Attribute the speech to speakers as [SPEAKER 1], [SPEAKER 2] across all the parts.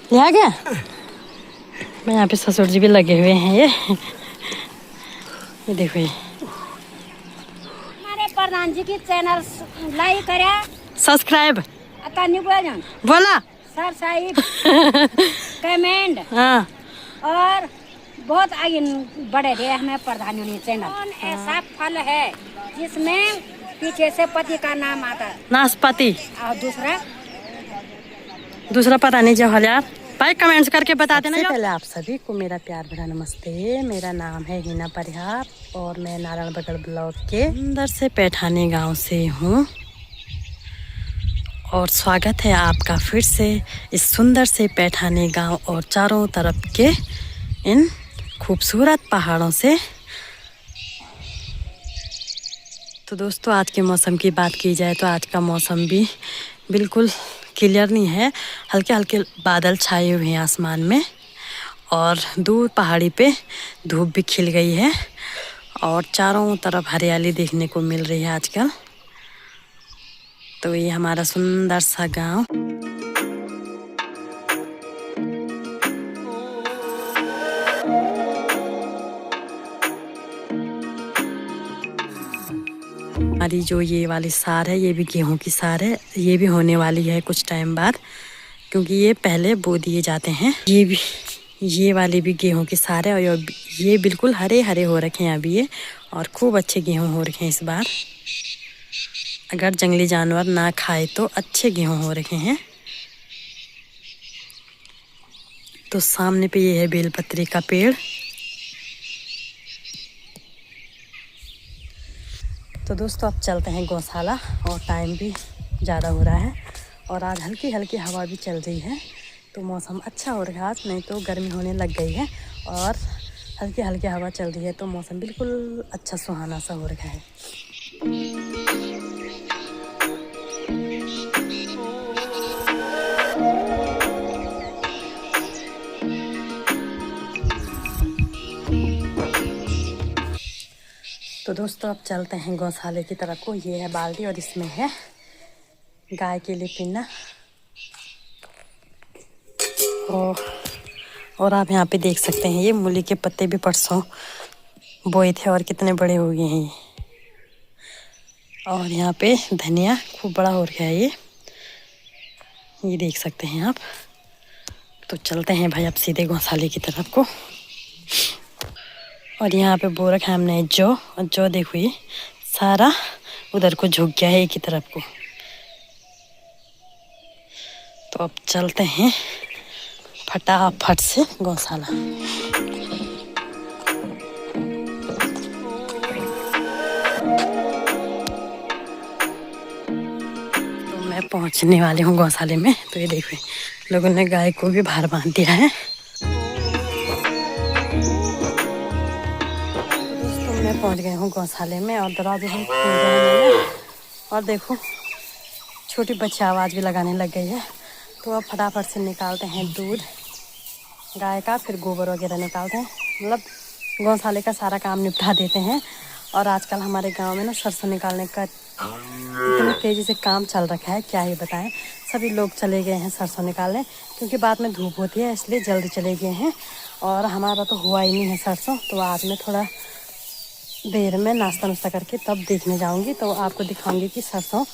[SPEAKER 1] ले आ गया। मैं यहाँ पे ससुर जी भी लगे हुए हैं। ये देखो, ये
[SPEAKER 2] हमारे प्रधान जी की चैनल लाइक करें,
[SPEAKER 1] सब्सक्राइब बोला
[SPEAKER 2] सर साहिब कमेंट
[SPEAKER 1] हाँ।
[SPEAKER 2] और बहुत आगे बढ़े रहे हमें प्रधान जी चैनल। कौन ऐसा फल है जिसमें पीछे से पति का नाम आता है?
[SPEAKER 1] नाशपाती।
[SPEAKER 2] और
[SPEAKER 1] दूसरा पता नहीं जो यार। भाई कमेंट्स करके बता देना। पहले आप सभी को मेरा प्यार भरा नमस्ते। मेरा नाम है हिना परिहार और मैं नारायण बगड़ ब्लॉक के सुंदर से पैठानी गांव से हूँ और स्वागत है आपका फिर से इस सुंदर से पैठानी गांव और चारों तरफ के इन खूबसूरत पहाड़ों से। तो दोस्तों, आज के मौसम की बात की जाए तो आज का मौसम भी बिल्कुल क्लियर नहीं है। हल्के हल्के बादल छाए हुए हैं आसमान में और दूर पहाड़ी पे धूप भी खिल गई है और चारों तरफ हरियाली देखने को मिल रही है आजकल। तो ये हमारा सुंदर सा गांव। हमारी जो ये वाली सार है ये भी गेहूं की सार है। ये भी होने वाली है कुछ टाइम बाद, क्योंकि ये पहले बो दिए जाते हैं। ये वाली भी गेहूं की सार है और ये बिल्कुल हरे हरे हो रखे हैं अभी ये, और खूब अच्छे गेहूं हो रखे हैं इस बार। अगर जंगली जानवर ना खाए तो अच्छे गेहूं हो रखे हैं। तो सामने पे ये है बेलपत्री का पेड़। तो दोस्तों, अब चलते हैं गौशाला और टाइम भी ज़्यादा हो रहा है और आज हल्की हल्की हवा भी चल रही है तो मौसम अच्छा हो रहा है आज, नहीं तो गर्मी होने लग गई है और हल्की हल्की हवा चल रही है तो मौसम बिल्कुल अच्छा सुहाना सा हो रखा है। तो दोस्तों, अब चलते हैं गौशाले की तरफ को। ये है बाल्टी और इसमें है गाय के लिए पीना। और आप यहाँ पे देख सकते हैं ये मूली के पत्ते भी परसों बोए थे और कितने बड़े हो गए हैं ये। और यहाँ पे धनिया खूब बड़ा हो रहा है ये देख सकते हैं आप। तो चलते हैं भाई अब सीधे गौशाले की तरफ को। और यहाँ पे बो रखा है हमने जो देखो ये सारा उधर को झुक गया है एक ही तरफ को। तो अब चलते हैं फटाफट से गौशाला। तो मैं पहुंचने वाली हूँ गौशाले में। तो ये देखो लोगों ने गाय को भी बाहर बांध दिया है। मैं पहुंच गई हूँ गौशाले में और दरवाजे हम खोल रहे हैं और देखो छोटी बच्ची आवाज़ भी लगाने लग गई है। तो अब फटाफट से निकालते हैं दूध गाय का, फिर गोबर वगैरह निकालते हैं, मतलब गौशाले का सारा काम निपटा देते हैं। और आजकल हमारे गांव में ना सरसों निकालने का इतनी तेज़ी से काम चल रखा है क्या ही बताएं। सभी लोग चले गए हैं सरसों निकालने, क्योंकि बाद में धूप होती है इसलिए जल्दी चले गए हैं। और हमारा तो हुआ ही नहीं है सरसों, तो आज मैं थोड़ा देर में नाश्ता नुश्ता करके तब देखने जाऊंगी। तो आपको दिखाऊंगी कि सरसों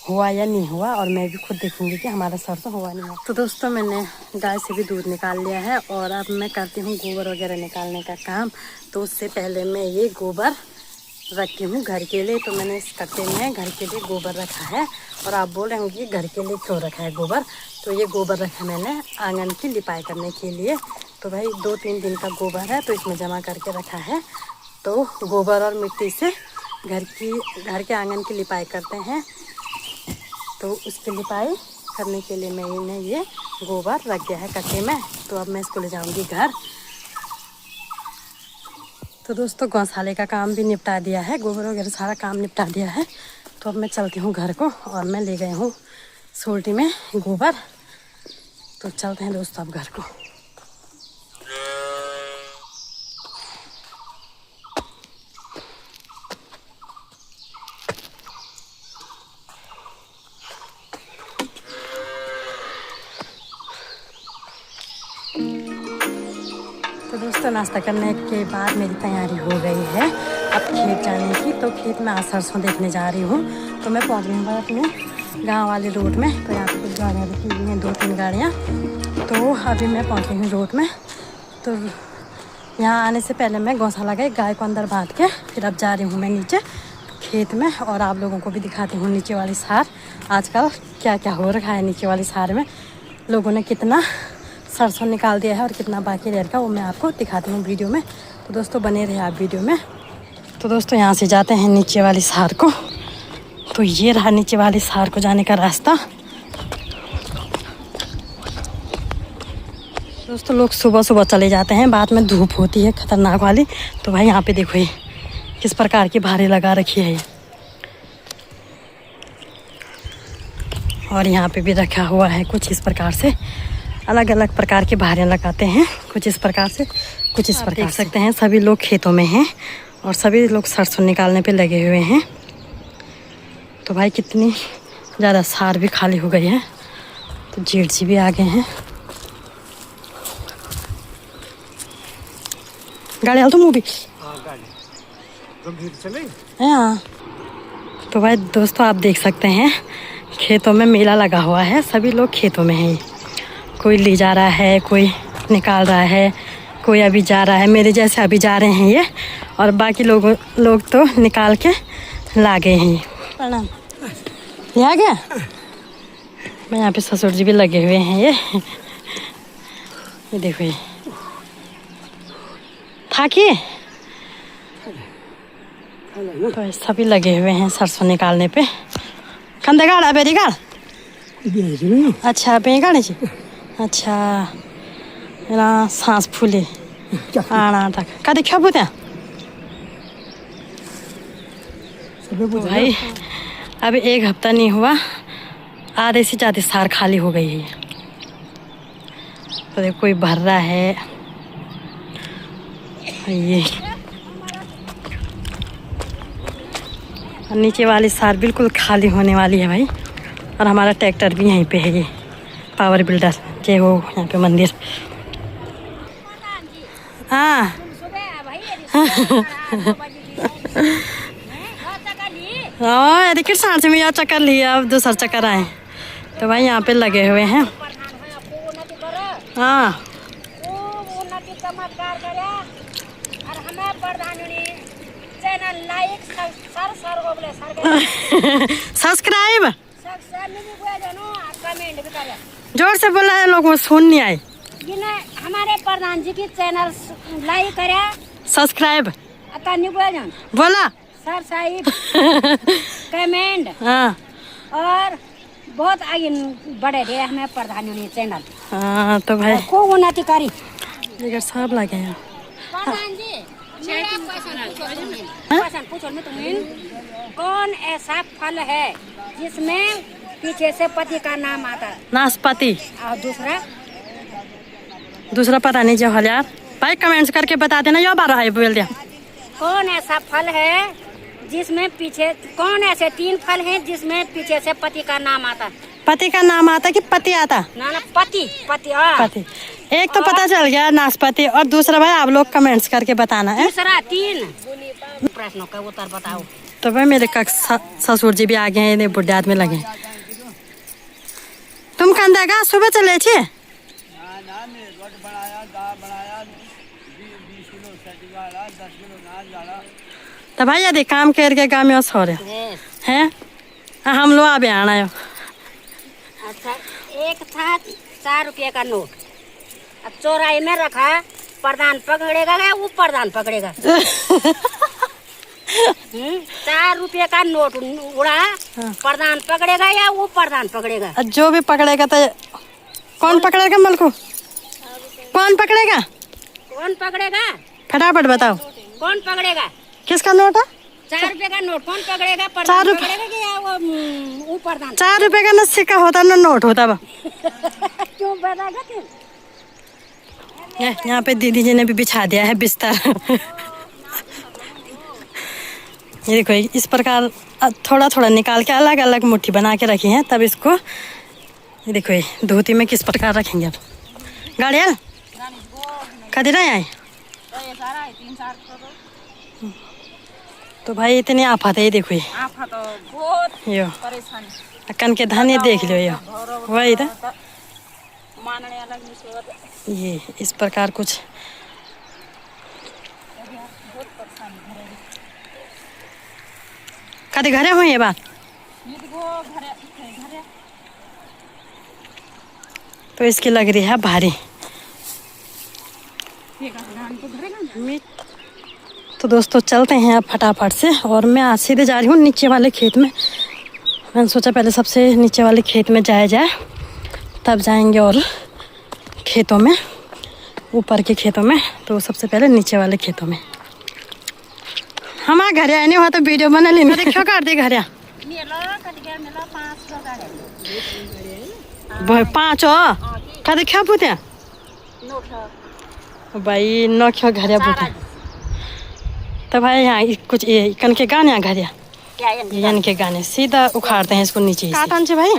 [SPEAKER 1] हुआ या नहीं हुआ और मैं भी खुद देखूंगी कि हमारा सरसों हुआ नहीं हुआ। तो दोस्तों, मैंने गाय से भी दूध निकाल लिया है और अब मैं करती हूँ गोबर वगैरह निकालने का काम। तो उससे पहले मैं ये गोबर रखती हूँ घर के लिए। तो मैंने इस कट्टे में घर के लिए गोबर रखा है। और आप बोल रहे होंगे घर के लिए क्यों रखा है गोबर। तो ये गोबर रखा मैंने आंगन की लिपाई करने के लिए। तो भाई 2-3 दिन का गोबर है तो इसमें जमा करके रखा है। तो गोबर और मिट्टी से घर के आंगन की लिपाई करते हैं। तो उसकी लिपाई करने के लिए मैंने ये गोबर रख दिया है कट्टे में। तो अब मैं इसको ले जाऊंगी घर। तो दोस्तों, गौशाले का काम भी निपटा दिया है, गोबर वगैरह सारा काम निपटा दिया है। तो अब मैं चलती हूँ घर को और मैं ले गई हूँ सोल्टी में गोबर। तो चलते हैं दोस्तों अब घर को। तो दोस्तों नाश्ता करने के बाद मेरी तैयारी हो गई है अब खेत जाने की। तो खेत में आज सरसों देखने जा रही हूँ। तो मैं पहुँच गई हूँ अपने गांव वाले रोड में। तो यहाँ पे कुछ गाड़ियाँ रुकी हुई हैं, 2-3 गाड़ियाँ। तो अभी मैं पहुँच गई हूँ रोड में। तो यहाँ आने से पहले मैं गौशाला गई, गाय को अंदर बांध के फिर अब जा रही हूँ मैं नीचे खेत में। और आप लोगों को भी दिखाती हूँ नीचे वाली सार आजकल क्या क्या हो रखा है। नीचे वाली सार में लोगों ने कितना सरसों निकाल दिया है और कितना बाकी रह रहा, वो मैं आपको दिखाती हूँ वीडियो में। तो दोस्तों बने रहे आप वीडियो में। तो दोस्तों यहाँ से जाते हैं नीचे वाली सार को। तो ये रहा नीचे वाली सार को जाने का रास्ता। दोस्तों लोग सुबह सुबह चले जाते हैं, बाद में धूप होती है खतरनाक वाली। तो भाई यहाँ पे देखो ये किस प्रकार की भारी लगा रखी है ये। और यहाँ पे भी रखा हुआ है कुछ इस प्रकार से, अलग अलग प्रकार की भारियाँ लगाते हैं, कुछ इस प्रकार से कुछ इस प्रकार। देख सकते हैं सभी लोग खेतों में हैं और सभी लोग सरसों निकालने पे लगे हुए हैं। तो भाई कितनी ज़्यादा सार भी खाली हो गई है। तो जेठ जी भी आ गए हैं। गाड़ी हाल तो मूवी हाँ। तो भाई दोस्तों आप देख सकते हैं खेतों में मेला लगा हुआ है, सभी लोग खेतों में हैं। कोई ले जा रहा है, कोई निकाल रहा है, कोई अभी जा रहा है, मेरे जैसे अभी जा रहे हैं ये। और बाकी लोग तो निकाल के ला गए हैं। प्रणाम, ये आ गया। मैं यहाँ पे ससुर जी भी लगे हुए हैं ये देखो ये था कि तो सभी लगे हुए हैं सरसों निकालने पे। कंधे गाड़ा बेरी गाड़ अच्छा पे गाड़े जी अच्छा ना सांस फूले आना तक का देखा बोते भाई। अब 1 हफ्ता नहीं हुआ, आधे से ज़्यादा सार खाली हो गई है। तो देखो कोई भर रहा है ये। नीचे वाली सार बिल्कुल खाली होने वाली है भाई। और हमारा ट्रैक्टर भी यहीं पे है ये पावर बिल्डर के हो यहाँ पे मंदिर। हाँ हाँ देखिए सांस में यार चक्कर लिया, अब दूसरा चक्कर आए। तो भाई यहाँ पे लगे हुए हैं। हाँ सब्सक्राइब जोर से बोला है, लोगों सुन नहीं आए।
[SPEAKER 2] हमारे प्रधान जी की चैनल लाइक करे,
[SPEAKER 1] सब्सक्राइब बोला
[SPEAKER 2] सब्सक्राइब कमेंट।
[SPEAKER 1] हाँ
[SPEAKER 2] और बहुत आगे बढ़े रहे हमें प्रधान जी चैनल।
[SPEAKER 1] हाँ तो भाई
[SPEAKER 2] को उन्नति करी
[SPEAKER 1] सब लगे हैं।
[SPEAKER 2] प्रधान जी क्वेश्चन पूछो मैं तुम्हें, कौन ऐसा फल है जिसमें पीछे से पति का नाम आता है?
[SPEAKER 1] नाशपाती।
[SPEAKER 2] और
[SPEAKER 1] दूसरा पता नहीं जो हल यार भाई कमेंट्स करके बता देना। यो बार है बोल दिया।
[SPEAKER 2] कौन ऐसा फल है जिसमें पीछे, कौन ऐसे 3 फल हैं जिसमें पीछे से पति का नाम आता?
[SPEAKER 1] पति का नाम आता कि पति आता?
[SPEAKER 2] ना पति पति
[SPEAKER 1] पति। एक तो पता चल गया नाशपाती, और दूसरा भाई आप लोग कमेंट्स करके बताना है।
[SPEAKER 2] दूसरा 3 प्रश्नों का उत्तर बताओ।
[SPEAKER 1] तो भाई मेरे ससुर जी भी आ गए हैं, बुढ़े आदमी लगे। तुम कंधा का सुबह चले छे? तो भाई यदि काम करके गाँव में सो रहे हैं हम लोग अभी आना है।
[SPEAKER 2] अच्छा, एक था 4 रुपये का नोट, अब चौराहे में रखा, प्रधान पकड़ेगा या वो प्रधान पकड़ेगा? 4 रुपये का नोट उड़ा, प्रधान पकड़ेगा या वो प्रधान पकड़ेगा?
[SPEAKER 1] जो भी पकड़ेगा तो कौन पकड़ेगा? मल को कौन पकड़ेगा?
[SPEAKER 2] कौन पकड़ेगा
[SPEAKER 1] फटाफट बताओ।
[SPEAKER 2] कौन पकड़ेगा?
[SPEAKER 1] किसका नोट है?
[SPEAKER 2] 4 रुपये का नोट कौन पकड़ेगा? प्रधान पकड़ेगा कि या वो प्रधान?
[SPEAKER 1] 4 रुपये का न सिक्का होता न नोट होता।
[SPEAKER 2] क्यों बताएगा तू?
[SPEAKER 1] यहाँ पे दीदी जी ने भी बिछा दिया है बिस्तर। ये देखो इस प्रकार थोड़ा थोड़ा निकाल के अलग अलग मुट्ठी बना के रखी है। तब इसको ये देखो ये धोती में किस प्रकार रखेंगे। अब गाड़ी कदे रहे आए तो भाई इतनी आफत है ये देखो, ये यो कन के धाने देख लो, यो वही था ये इस प्रकार कुछ। कदे घरे हुए ये बात तो इसकी लग रही है भारी। तो दोस्तों चलते हैं अब फटाफट से, और मैं आज सीधे जा रही हूँ नीचे वाले खेत में। मैंने सोचा पहले सबसे नीचे वाले खेत में जाया जाए, तब जाएंगे और खेतों में, ऊपर के खेतों में। तो सबसे पहले नीचे वाले खेतों में। हमारे घर आए नहीं हुआ तो वीडियो बना लेना। देखो काट दे घर 5 का देखा पुते भाई न क्यों घर पुते तो भाई यहाँ कुछ ये कन के गाने घर यान के गाने सीधा उखाड़ते हैं इसको नीचे काटन से भाई।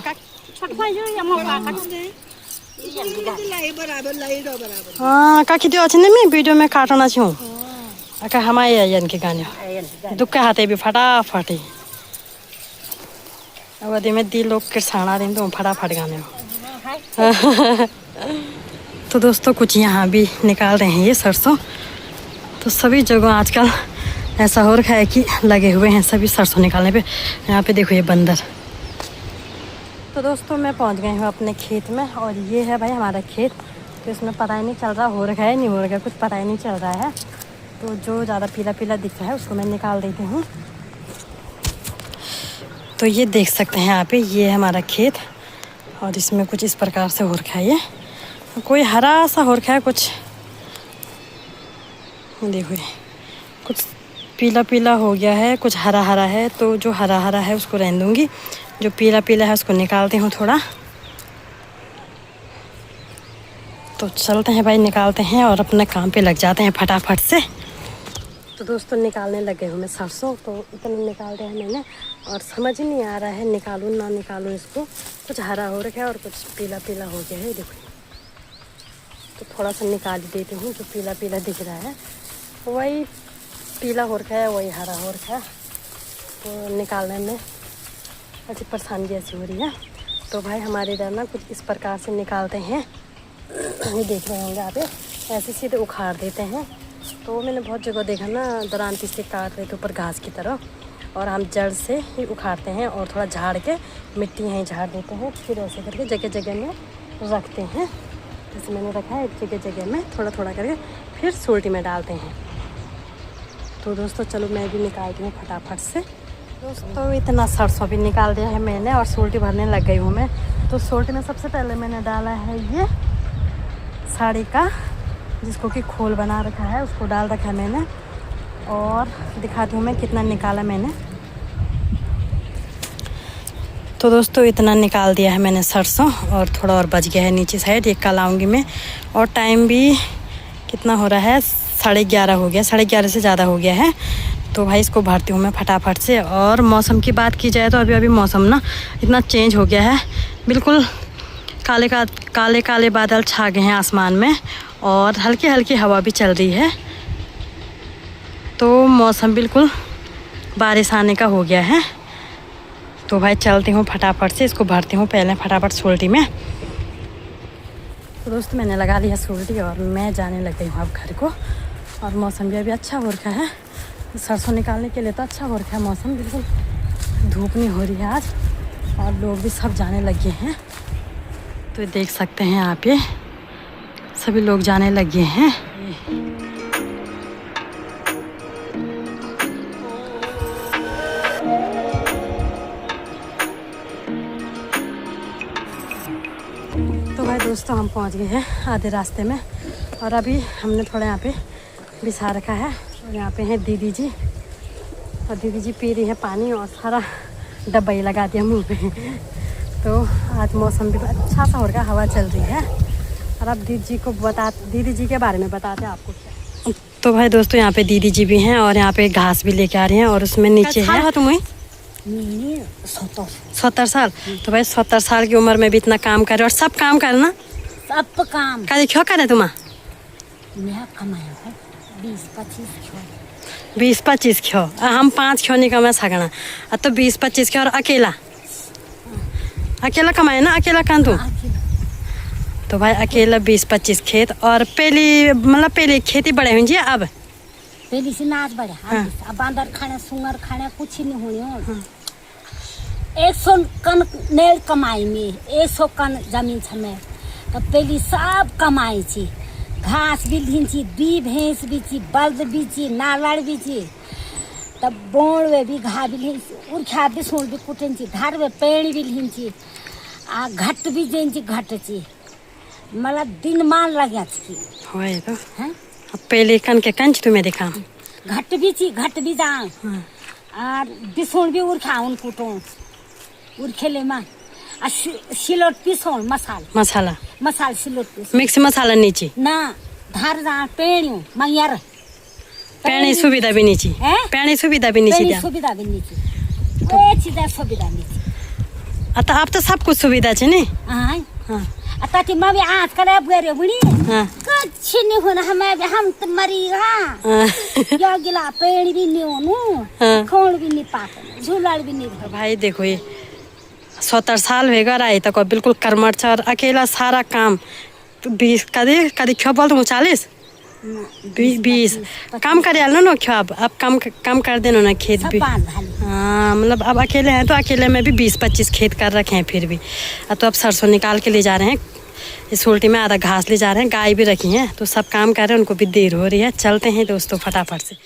[SPEAKER 1] हाँ काकी दियो अच्छे मैं वीडियो में काटना छूँ अका हमारे यान के गाने दुख हाथे भी फटाफट ही अब में दी लोग किरसाना दिन तो फटाफट गाने तो दोस्तों कुछ यहाँ भी निकाल रहे हैं ये सरसों। तो सभी जगह आजकल ऐसा हो रखा है कि लगे हुए हैं सभी सरसों निकालने पे। यहाँ पे देखो ये बंदर। तो दोस्तों मैं पहुँच गई हूँ अपने खेत में, और ये है भाई हमारा खेत। तो इसमें पता ही नहीं चल रहा हो रखा है नहीं हो रखा है, कुछ पता ही नहीं चल रहा है। तो जो ज़्यादा पीला पीला दिख रहा है उसको मैं निकाल देती हूँ। तो ये देख सकते हैं यहाँ पे, ये है हमारा खेत, और इसमें कुछ इस प्रकार से हो रखा है। ये कोई हरा सा हो रखा है, कुछ देखो ये कुछ पीला पीला हो गया है, कुछ हरा हरा है। तो जो हरा हरा है उसको रहने दूँगी, जो पीला पीला है उसको निकालती हूँ थोड़ा। तो चलते हैं भाई, निकालते हैं और अपने काम पे लग जाते हैं फटाफट से। तो दोस्तों निकालने लगे हूँ मैं सरसों। तो इतना निकाल दिया है मैंने, और समझ ही नहीं आ रहा है निकालूँ ना निकालूँ इसको। कुछ हरा हो रखा है और कुछ पीला पीला हो गया है, देखो। तो थोड़ा सा निकाल देती हूँ, जो पीला पीला दिख रहा है वही पीला हो रखा है, वही हरा हो रखा है। तो निकालने में अच्छी परेशानी ऐसी हो रही है। तो भाई हमारे इधर ना कुछ इस प्रकार से निकालते हैं, ये देख रहे होंगे आप, ऐसे सीधे उखाड़ देते हैं। तो मैंने बहुत जगह देखा ना, दरांती से काट रहे थे ऊपर घास की तरह, और हम जड़ से ही उखाड़ते हैं और थोड़ा झाड़ के मिट्टी यहीं झाड़ देते हैं। फिर ऐसे करके जगह जगह में रखते हैं। जैसे मैंने रखा है जगह जगह में थोड़ा थोड़ा करके, फिर सोल्टी में डालते हैं। तो दोस्तों चलो मैं भी निकालती हूँ फटाफट से। दोस्तों इतना सरसों भी निकाल दिया है मैंने, और सोल्टी भरने लग गई हूँ मैं। तो सोल्टी में सबसे पहले मैंने डाला है ये साड़ी का, जिसको कि खोल बना रखा है, उसको डाल रखा है मैंने। और दिखाती हूँ मैं कितना निकाला मैंने। तो दोस्तों इतना निकाल दिया है मैंने सरसों, और थोड़ा और बच गया है नीचे साइड, ये कल आऊँगी मैं। और टाइम भी कितना हो रहा है, 11:30 हो गया, 11:30 से ज़्यादा हो गया है। तो भाई इसको भरती हूँ मैं फटाफट से। और मौसम की बात की जाए तो अभी मौसम ना इतना चेंज हो गया है, बिल्कुल काले काले बादल छा गए हैं आसमान में, और हल्की हल्की हवा भी चल रही है। तो मौसम बिल्कुल बारिश आने का हो गया है। तो भाई चलती हूँ फटाफट से, इसको भरती हूँ पहले फटाफट सोल्टी में। तो दोस्तों मैंने लगा लिया सोल्टी, और मैं जाने लग गई हूँ अब घर को। और मौसम भी अभी अच्छा हो रखा है, सरसों निकालने के लिए तो अच्छा हो रखा है मौसम, बिल्कुल धूप नहीं हो रही है आज, और लोग भी सब जाने लगे हैं। तो देख सकते हैं आप, ये सभी लोग जाने लगे हैं। तो भाई दोस्तों हम पहुंच गए हैं आधे रास्ते में, और अभी हमने थोड़ा यहाँ पे बिछा रखा है। और यहाँ पे हैं दीदी जी, और दीदी जी पी रही है पानी, और सारा डब्बा ही लगा दिया मुँह पे। तो आज मौसम भी अच्छा सा हो रहा है, हवा चल रही है। और अब दीदी जी के बारे में बताते हैं आपको क्या। तो भाई दोस्तों यहाँ पे दीदी जी भी हैं, और यहाँ पे घास भी लेके आ रही हैं, और उसमें नीचे है तुम्हें 70 साल। तो भाई 70 साल की उम्र में भी इतना काम करे, और सब काम करना,
[SPEAKER 2] सब काम
[SPEAKER 1] क्या क्यों करे तुम
[SPEAKER 2] मैं कमाया है 20-25 खो
[SPEAKER 1] 20-25 खो हम 5 खो नहीं कमा सकना तो 20-25 खो और अकेला कमाए ना अकेला कान तू तो भाई अकेला 20-25 खेत और पहली खेती बड़े हुई जी अब
[SPEAKER 2] पहली से नाच बढ़े अब बांदर खाने सुंगर खाने कुछ नहीं हुई 100 कन नेल कमाई में 100 कन जमीन छमे तो पहली सब कमाई छी घास भी लीची 2 भैंस भी छी बल्द भी छी नालड़ भी छी तब बोड़ वे भी घा भी लीची उर्खा भी सोल भी कुटन छी धार वे पेड़ भी लीची आ घट भी जेन छी घट छी मतलब दिन मान लगे छी
[SPEAKER 1] होए तो
[SPEAKER 2] हैं
[SPEAKER 1] अब पहले कन के कंच तुम्हें दिखा
[SPEAKER 2] घट भी जा और बिसोल भी उर्खा उन कुटो उर्खेले मा आ सिलोट पिसोल मसाल सिलोट पिस
[SPEAKER 1] मिक्स मसाला नीचे
[SPEAKER 2] ना धार जा पेड़ियो मंगर
[SPEAKER 1] पेणी सुविधा भी नीचे
[SPEAKER 2] हैं
[SPEAKER 1] पेणी सुविधा भी नीचे दिया
[SPEAKER 2] सुविधा भी नीचे ए चीज सुविधा नीचे
[SPEAKER 1] तो अब तो सब कुछ सुविधा है नहीं
[SPEAKER 2] हां
[SPEAKER 1] हाँ
[SPEAKER 2] ताकि मम्मी आज करे गरे बुनी
[SPEAKER 1] हाँ
[SPEAKER 2] कुछ नहीं होना हम तो मरी या गिला पेड़ भी नहीं होनु खोल भी नहीं पाते झूलाड़ भी नहीं
[SPEAKER 1] तो भाई देखो ये 70 साल हो गए तो बिल्कुल कर्मठ और अकेला सारा काम 20 कदी क्यों बोल तुम 40 20 काम करे आलो ना क्यों अब काम कर देना ना खेत भी हाँ मतलब अब अकेले हैं तो अकेले में भी 20-25 खेत कर रखे हैं फिर भी तो अब सरसों निकाल के ले जा रहे हैं इस उल्टी में आधा घास ले जा रहे हैं गाय भी रखी हैं तो सब काम कर रहे हैं उनको भी देर हो रही है चलते हैं दोस्तों फटाफट से